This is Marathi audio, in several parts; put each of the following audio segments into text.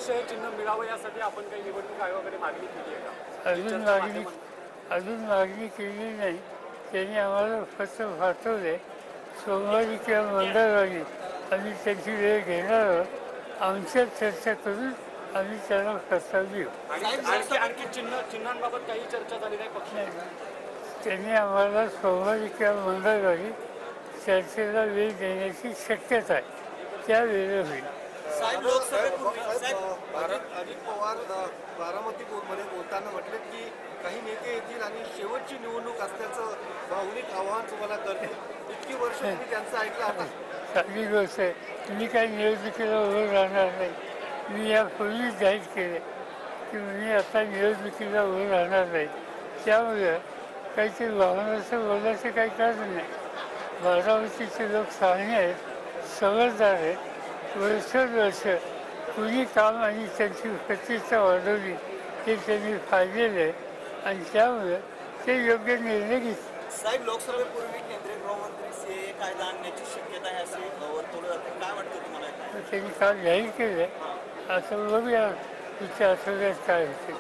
पक्ष हे चिन्ह मिळावं यासाठी आपण काही निवडणूक आयोगाकडे मागणी केली आहे का? अजून मागणी केली नाही. त्यांनी आम्हाला फक्त पाठवले. सोमवारी किंवा मंगळवारी आम्ही त्यांची वेळ घेणार आहोत. आमच्यात चर्चा करून आम्ही त्यांना प्रस्ताव देऊ. आणखी चिन्हांबाबत काही चर्चा झाली नाही पक्ष? त्यांनी आम्हाला सोमवारी किंवा मंगळवारी चर्चेला वेळ देण्याची शक्यता आहे. त्या वेळेला होईल. अजित पवार बारामतीमध्ये बोलताना म्हटले की काही नेते येतील आणि शेवटची निवडणूक असल्याचं भावनिक आवाहन तुम्हाला करतील. इतकी वर्ष तुम्ही त्यांचं ऐकलं आता. चांगली गोष्ट आहे. मी काही निवडणुकीला उभं राहणार नाही. मी यापूर्वीच जाहीर केले की मी आता निवडणुकीला उभं राहणार नाही. त्यामुळे काहीतरी वाहनाचं बोलायचं काही कारण नाही. बारामतीचे लोक शहाणे आहेत, समजदार आहेत. वर्ष कुणी काम आणि त्यांची प्रतिष्ठा वाढवली हे त्यांनी पाहिलेलं आहे आणि त्यामुळे ते योग्य निर्णय घेतले. साहेब, लोकसभेपूर्वी केंद्रीय गृहमंत्री सीएए कायदा आणण्याची शक्यता आहे असे वर्तवलं जाते. काय वाटतं तुम्हाला? त्यांनी काल जाहीर केलं. असं बघूया पुढच्या आठवड्यात काय होते.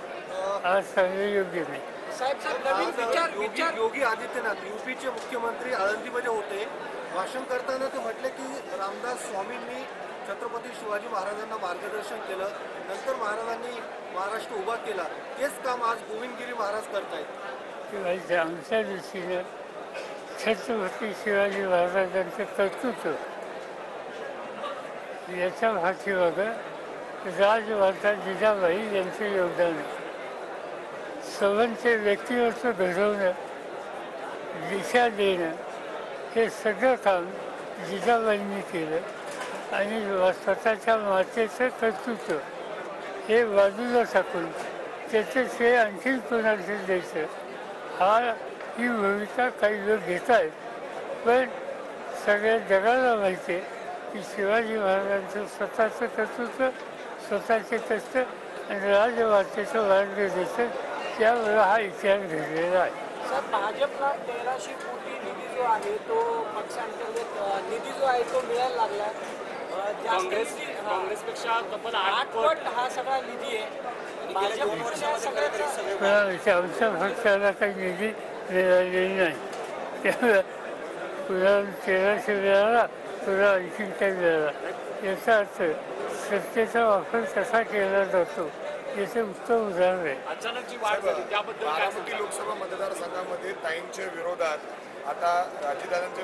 आज सांगणं योग्य नाही. योगी आदित्यनाथ यूपीचे मुख्यमंत्री आळंदीमध्ये होते. भाषण करताना ते म्हटले की रामदास स्वामींनी छत्रपती शिवाजी महाराजांना मार्गदर्शन केलं, नंतर महाराजांनी महाराष्ट्र उभा केला. तेच काम आज गोविंदगिरी महाराज करतायत. आमच्या दृष्टीनं छत्रपती शिवाजी महाराजांचं कर्तृत्व याच्या पाठीमागं राजमाता जिजाबाई यांचं योगदान आहे. सर्वांचे व्यक्तिमत्व घडवणं, दिशा देणं हे सगळं काम जिजाबाईंनी केलं आणि स्वतःच्या मातेचं कर्तृत्व हे बाजूला टाकून त्याचं श्रेय आणखी कोणाला द्यायचं ही भूमिका काही लोक घेत आहेत. पण सगळ्या जगाला माहिती आहे की शिवाजी महाराजांचं स्वतःचं कर्तृत्व, स्वतःचे कष्ट आणि राजमातेचं मार्गदर्शन त्यामुळे हा इतिहास घडलेला आहे. सर, भाजपला 1300 कोटी निधी जो आहे तो पक्षांतर्गत निधी जो आहे तो मिळायला लागला. काँग्रेसपेक्षा तब्बल 8 पट हा सगळा निधी आहे. आमच्या पक्षाला काही निधी मिळालेली नाही. त्यामुळे पुन्हा 1300 मिळाला, पुन्हा आणखी काही मिळाला. याचा अर्थ सत्तेचा वापर कसा केला जातो याचे उत्तम उदाहरण आहे. अचानक जी वाढ झाली त्याबद्दल बारामती लोकसभा मतदारसंघामध्ये ताईंच्या विरोधात आता अजितदादांचे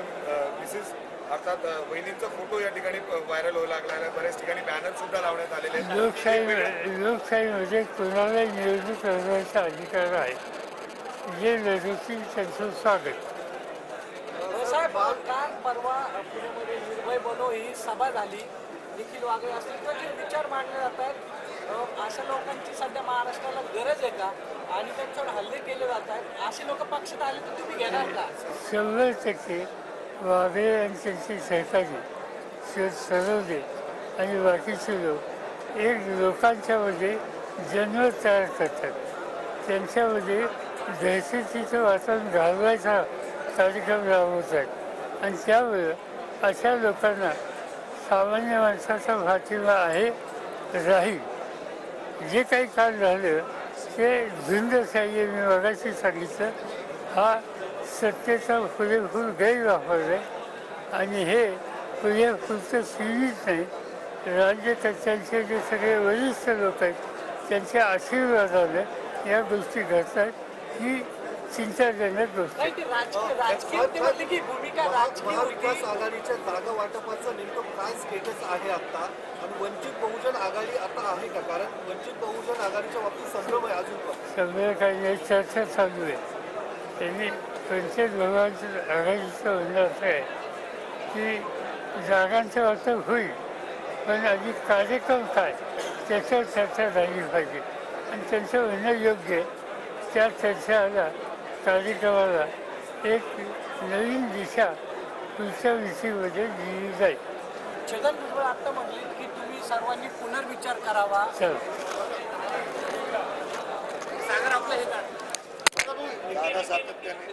मिसेस अर्थात बहिणींचा फोटो या ठिकाणी व्हायरल होऊ लागला आहे. बऱ्याच ठिकाणी बॅनर सुद्धा लावण्यात आलेले आहेत. लोकशाहीमध्ये कोणालाही निवडणूक लढवायचा अधिकार आहे. जे लढवतील त्यांचं स्वागत. साहेब, काल परवा पुण्यामध्ये निर्भय बनो ही सभा झाली. निखिल वागळे असतील तर जे विचार मांडले जातात, अशा लोकांची सध्या महाराष्ट्राला गरज आहे का आणि त्यांच्यावर हल्ले केले जात आहेत, असे लोक पक्षात आले तर तुम्ही घेणार का? 100% वागळे आणि त्यांचे सहकारी शोध सरोदे आणि बाकीचे लोक एक लोकांच्यामध्ये जन्म तयार करतात. त्यांच्यामध्ये दहशतीचं वातावरण घालवायचा कार्यक्रम राबवतात आणि त्यामुळे अशा लोकांना सामान्य माणसाचा पाठिंबा आहे, राहील. जे काही काल झालं ते झुंडशाही मी मगाशी सांगितलं. हा सत्तेचा पुरेपूर गैरवापर आहे आणि हे पुरेपूरचं सीमित नाही. राज्यकर्त्यांचे जे सगळे वरिष्ठ लोक आहेत त्यांच्या आशीर्वादानं या गोष्टी घडतात. ही चिंताजनक गोष्ट. महाविकास आघाडीच्या जागा वाटपाचं नेमकं काय स्टेटस आहे आता आणि वंचित बहुजन आघाडी आता आहे का? कारण वंचित बहुजन आघाडीच्या बाबतीत संभ्रम आहे अजून पण. सगळं काही चर्चा चालू आहे. त्यांनी वंचित बहुजन आघाडीचं म्हणणं असं आहे की जागांचं वाटप होईल, पण आधी कार्यक्रम काय त्याच्यावर चर्चा झाली पाहिजे आणि त्यांचं म्हणणं योग्य आहे. त्या चर्चाला, कार्यक्रमाला एक नवीन दिशा पुढच्या विषयीमध्ये दिली जाईल. छगन भुजबळ आता म्हटले की तुम्ही सर्वांनी पुनर्विचार करावा. दादा सातत्याने